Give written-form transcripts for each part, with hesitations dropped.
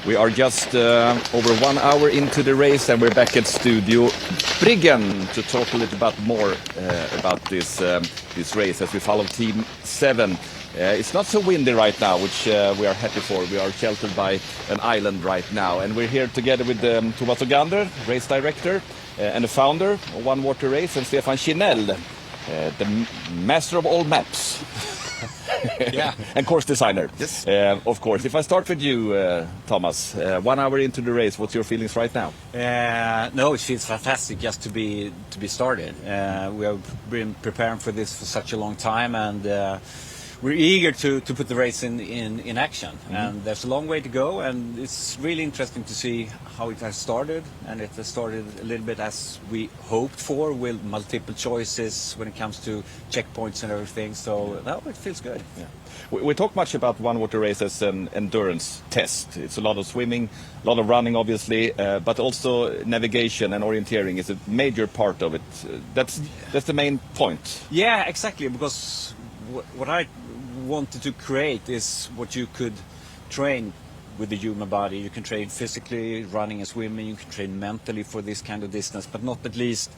We are just over 1 hour into the race, and we're back at Studio Briggen to talk a little bit more about this race as we follow Team 7. It's not so windy right now, which we are happy for. We are sheltered by an island right now, and we're here together with Thomas Ogander, race director, and the founder of One Water Race, and Stefan Kinell, the master of all maps. Yeah. And course designer. Yes. Of course. If I start with you, Thomas, 1 hour into the race, what's your feelings right now? No, it feels fantastic just to be started. We have been preparing for this for such a long time, and we're eager to put the race in action. Mm-hmm. And there's a long way to go, and it's really interesting to see how it has started. And it has started a little bit as we hoped for, with multiple choices when it comes to checkpoints and everything. So now it feels good. Yeah. We talk much about One Water Race as an endurance test. It's a lot of swimming, a lot of running, obviously, but also navigation and orienteering is a major part of it. That's the main point. Yeah, exactly. Because what I wanted to create is what you could train with the human body. You can train physically, running and swimming. You can train mentally for this kind of distance, but not at least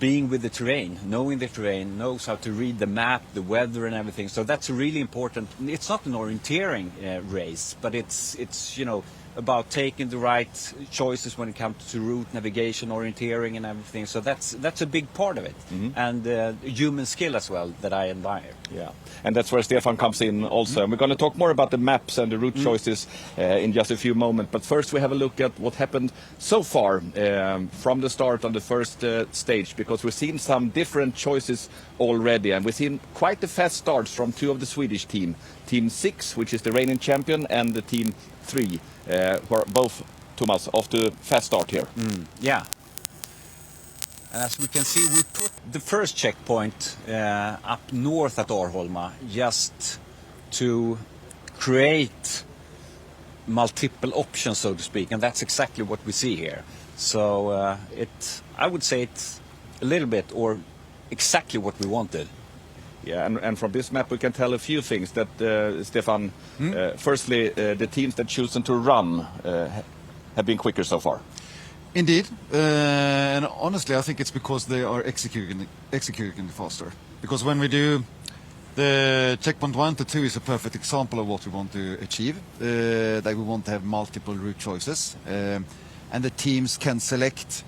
being with the terrain, knowing the terrain, knows how to read the map, the weather and everything. So that's really important. It's not an orienteering race, but it's about taking the right choices when it comes to route, navigation, orienteering and everything. So that's a big part of it. Mm-hmm. And human skill as well that I admire. Yeah, and that's where Stefan comes in also. Mm-hmm. And we're going to talk more about the maps and the route choices in just a few moments. But first we have a look at what happened so far from the start on the first stage, because we've seen some different choices already, and we've seen quite the fast starts from two of the Swedish team. Team 6, which is the reigning champion, and the Team 3, who are both, Thomas, off to fast start here. Yeah. And as we can see, we put the first checkpoint up north at Arholma just to create multiple options, so to speak, and that's exactly what we see here. So I would say it's a little bit, or exactly what we wanted. Yeah, and from this map we can tell a few things that, Stefan, firstly, the teams that chosen to run have been quicker so far. Indeed, and honestly I think it's because they are executing faster. Because when we do the checkpoint 1 to 2 is a perfect example of what we want to achieve, that we want to have multiple route choices, and the teams can select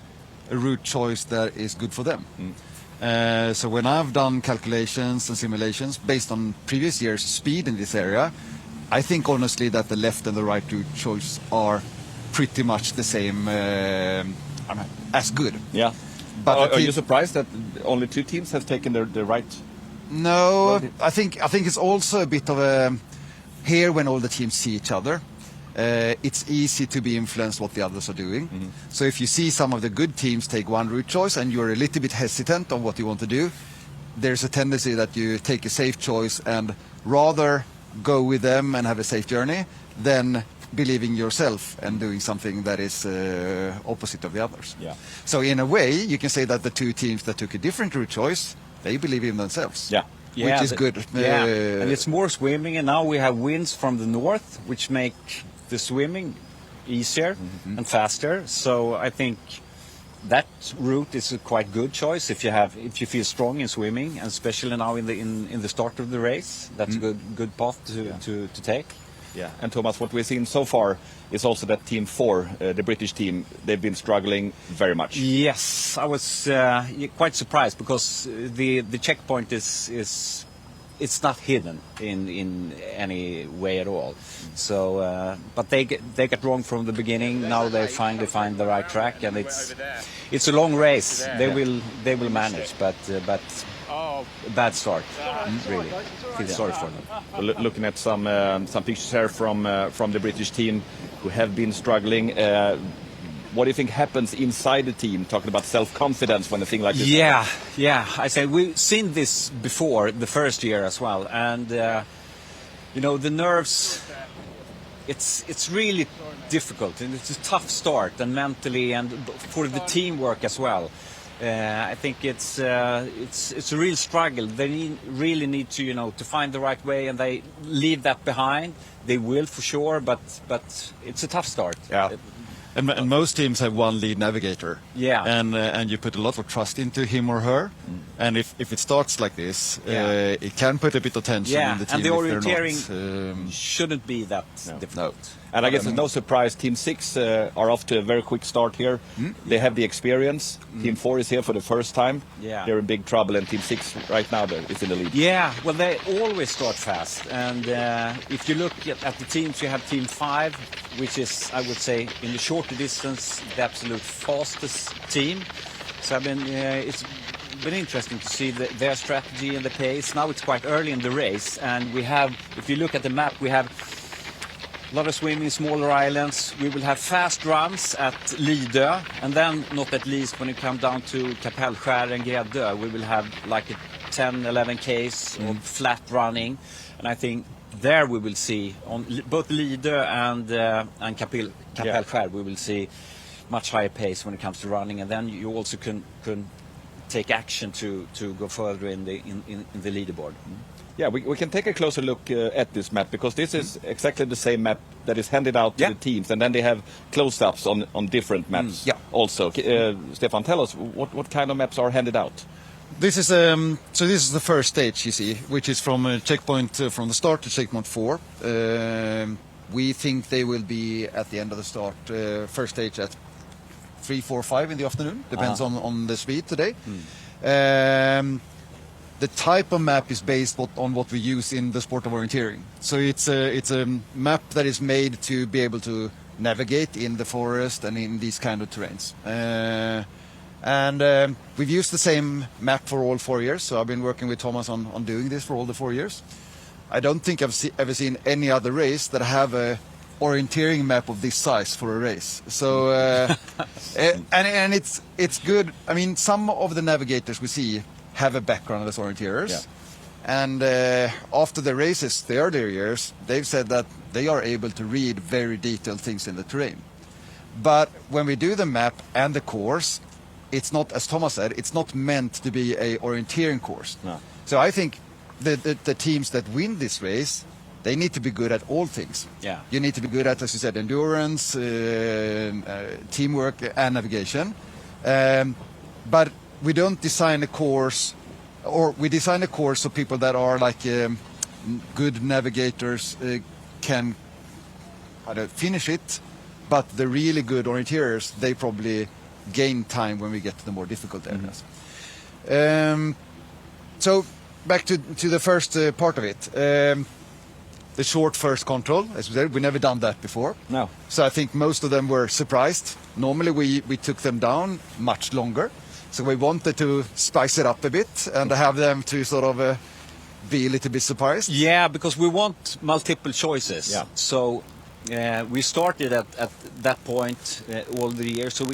a route choice that is good for them. So when I've done calculations and simulations based on previous year's speed in this area, I think honestly that the left and the right route choice are pretty much the same, as good. Yeah. But are you surprised that only two teams have taken the right? No, I think it's also a bit of a, here when all the teams see each other, it's easy to be influenced what the others are doing. Mm-hmm. So if you see some of the good teams take one route choice and you're a little bit hesitant on what you want to do, there's a tendency that you take a safe choice and rather go with them and have a safe journey than believing yourself and doing something that is opposite of the others. Yeah. So in a way, you can say that the two teams that took a different route choice, they believe in themselves. Yeah. Which is good. Yeah, and it's more swimming, and now we have winds from the north, which make the swimming easier and faster. So I think that route is a quite good choice if you feel strong in swimming, and especially now in the start of the race. That's a good path to take. Yeah, and Thomas, what we've seen so far is also that Team 4, the British team, they've been struggling very much. Yes, I was quite surprised because the checkpoint is it's not hidden in any way at all. So, but they got wrong from the beginning. Now they finally find the right track, and it's a long race. They will manage, but a bad start. Really, feel sorry for them. Well, looking at some pictures here from the British team who have been struggling. What do you think happens inside the team, talking about self-confidence when a thing like this happens? Yeah. I say we've seen this before, the first year as well. And, the nerves, it's really difficult. And it's a tough start, and mentally, and for the teamwork as well. I think it's a real struggle. They really need to to find the right way, and they leave that behind. They will for sure, but it's a tough start. Yeah. And most teams have one lead navigator. Yeah. And you put a lot of trust into him or her. And if it starts like this, it can put a bit of tension in the team. And the if they're orienteering not, shouldn't be that No. difficult. And I guess it's no surprise, Team 6 are off to a very quick start here. They have the experience. Team 4 is here for the first time. Yeah. They're in big trouble, and Team 6 right now is in the lead. Yeah, well, they always start fast. And if you look at the teams, you have Team 5, which is, I would say, in the shorter distance, the absolute fastest team. So it's been interesting to see their strategy and the pace. Now it's quite early in the race, and we have, if you look at the map, we have a lot of swimming, smaller islands. We will have fast runs at Lidö, and then, not at least, when it comes down to Kapellskär and Gräddö, we will have like a 10-11 Ks of flat running. And I think there we will see, on both Lidö and Kapellskär, we will see much higher pace when it comes to running. And then you also can take action to go further in the leaderboard. Yeah, we can take a closer look at this map, because this is exactly the same map that is handed out to the teams, and then they have close-ups on different maps also. Stefan, tell us, what kind of maps are handed out? This is so this is the first stage, you see, which is from checkpoint from the start to checkpoint 4. We think they will be at the end of the start, first stage at 3, 4, 5 in the afternoon, depends on the speed today. The type of map is based on what we use in the sport of orienteering. So it's a map that is made to be able to navigate in the forest and in these kind of terrains. And we've used the same map for all 4 years, so I've been working with Thomas on doing this for all the 4 years. I don't think I've ever seen any other race that have a orienteering map of this size for a race. So and it's good. I mean, some of the navigators we see have a background as orienteers, and after the races, the earlier years, they've said that they are able to read very detailed things in the terrain. But when we do the map and the course, it's not, as Thomas said, it's not meant to be a orienteering course. No. So I think the teams that win this race, they need to be good at all things. Yeah. You need to be good at, as you said, endurance, teamwork, and navigation. But we don't design a course, or we design a course so people that are like good navigators can finish it, but the really good orienteers, they probably gain time when we get to the more difficult areas. So back to the first part of it. The short first control, as we said, we never done that before. No. So I think most of them were surprised. Normally we took them down much longer. So we wanted to spice it up a bit and have them to sort of be a little bit surprised. Yeah, because we want multiple choices. Yeah. So we started at that point all the years. So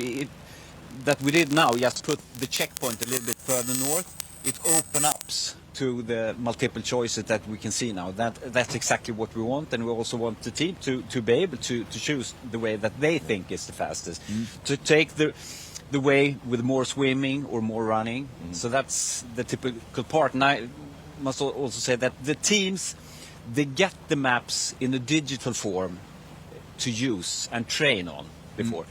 that we did now, just put the checkpoint a little bit further north. It opens up to the multiple choices that we can see now. That's exactly what we want, and we also want the team to be able to choose the way that they think is the fastest. To take the way with more swimming or more running. So that's the typical part. And I must also say that the teams, they get the maps in a digital form to use and train on before.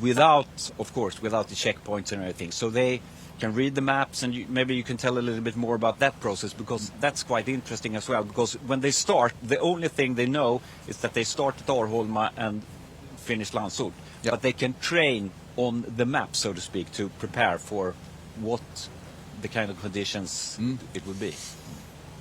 Without the checkpoints and everything. So they can read the maps, and maybe you can tell a little bit more about that process, because that's quite interesting as well. Because when they start, the only thing they know is that they start at Arholma and finish Landsort. Yeah. But they can train on the map, so to speak, to prepare for what the kind of conditions it would be.